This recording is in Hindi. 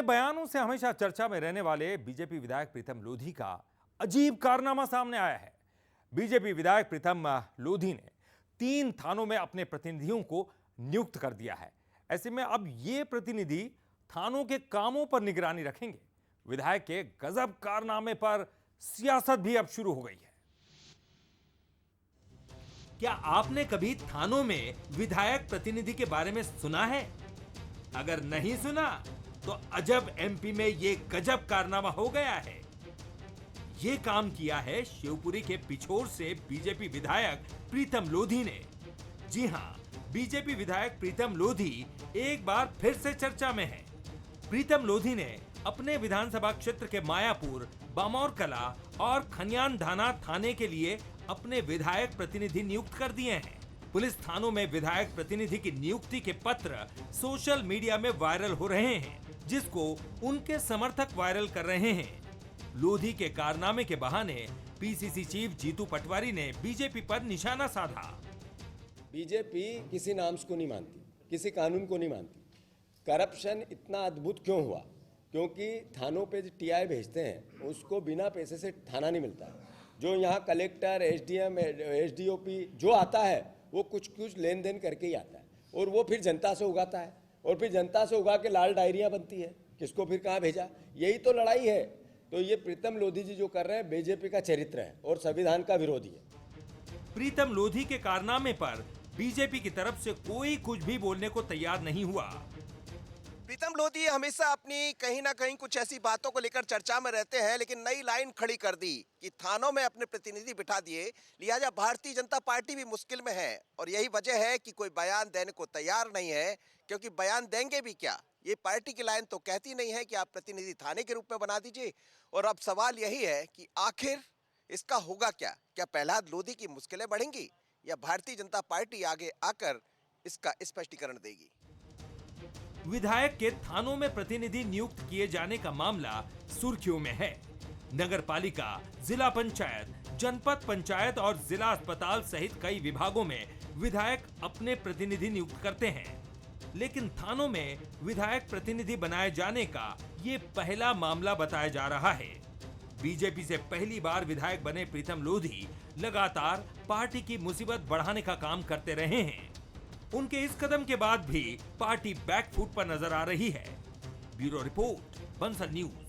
अपने बयानों से हमेशा चर्चा में रहने वाले बीजेपी विधायक प्रीतम लोधी का अजीब कारनामा सामने आया है। बीजेपी विधायक प्रीतम लोधी ने 3 थानों में अपने प्रतिनिधियों को नियुक्त कर दिया है। ऐसे में अब ये प्रतिनिधि थानों के कामों पर निगरानी रखेंगे। विधायक के गजब कारनामे पर सियासत भी अब शुरू हो गई है। क्या आपने कभी थानों में विधायक प्रतिनिधि के बारे में सुना है? अगर नहीं सुना तो अजब एमपी में ये गजब कारनामा हो गया है। ये काम किया है शिवपुरी के पिछोर से बीजेपी विधायक प्रीतम लोधी ने। जी हां, बीजेपी विधायक प्रीतम लोधी एक बार फिर से चर्चा में है। प्रीतम लोधी ने अपने विधानसभा क्षेत्र के मायापुर, बामौर कला और खनियान धाना थाने के लिए अपने विधायक प्रतिनिधि नियुक्त कर दिए हैं। पुलिस थानों में विधायक प्रतिनिधि की नियुक्ति के पत्र सोशल मीडिया में वायरल हो रहे हैं, जिसको उनके समर्थक वायरल कर रहे हैं। लोधी के कारनामे के बहाने पीसीसी चीफ जीतू पटवारी ने बीजेपी पर निशाना साधा। बीजेपी किसी नाम्स को नहीं मानती, किसी कानून को नहीं मानती। करप्शन इतना अद्भुत क्यों हुआ? क्योंकि थानों पे जो टीआई भेजते हैं उसको बिना पैसे से थाना नहीं मिलता। जो यहाँ कलेक्टर, एसडीएम, एसडीओपी जो आता है वो कुछ लेन देन करके ही आता है और वो फिर जनता से उगाता है और फिर जनता से उगा के लाल डायरियाँ बनती है। किसको फिर कहाँ भेजा? यही तो लड़ाई है। तो ये प्रीतम लोधी जी जो कर रहे हैं बीजेपी का चरित्र है और संविधान का विरोधी है। प्रीतम लोधी के कारनामे पर बीजेपी की तरफ से कोई कुछ भी बोलने को तैयार नहीं हुआ। प्रीतम लोधी हमेशा अपनी कहीं ना कहीं कुछ ऐसी बातों को लेकर चर्चा में रहते हैं, लेकिन नई लाइन खड़ी कर दी कि थानों में अपने प्रतिनिधि बिठा दिए, लिहाजा भारतीय जनता पार्टी भी मुश्किल में है। और यही वजह है कि कोई बयान देने को तैयार नहीं है, क्योंकि बयान देंगे भी क्या? ये पार्टी की लाइन तो कहती नहीं है कि आप प्रतिनिधि थाने के रूप में बना दीजिए। और अब सवाल यही है कि आखिर इसका होगा क्या? क्या प्रहलाद लोधी की मुश्किलें बढ़ेंगी या भारतीय जनता पार्टी आगे आकर इसका स्पष्टीकरण देगी? विधायक के थानों में प्रतिनिधि नियुक्त किए जाने का मामला सुर्खियों में है। नगर पालिका, जिला पंचायत, जनपद पंचायत और जिला अस्पताल सहित कई विभागों में विधायक अपने प्रतिनिधि नियुक्त करते हैं, लेकिन थानों में विधायक प्रतिनिधि बनाए जाने का ये पहला मामला बताया जा रहा है। बीजेपी से पहली बार विधायक बने प्रीतम लोधी लगातार पार्टी की मुसीबत बढ़ाने का काम करते रहे हैं। उनके इस कदम के बाद भी पार्टी बैकफुट पर नजर आ रही है। Bureau report, Bansal news.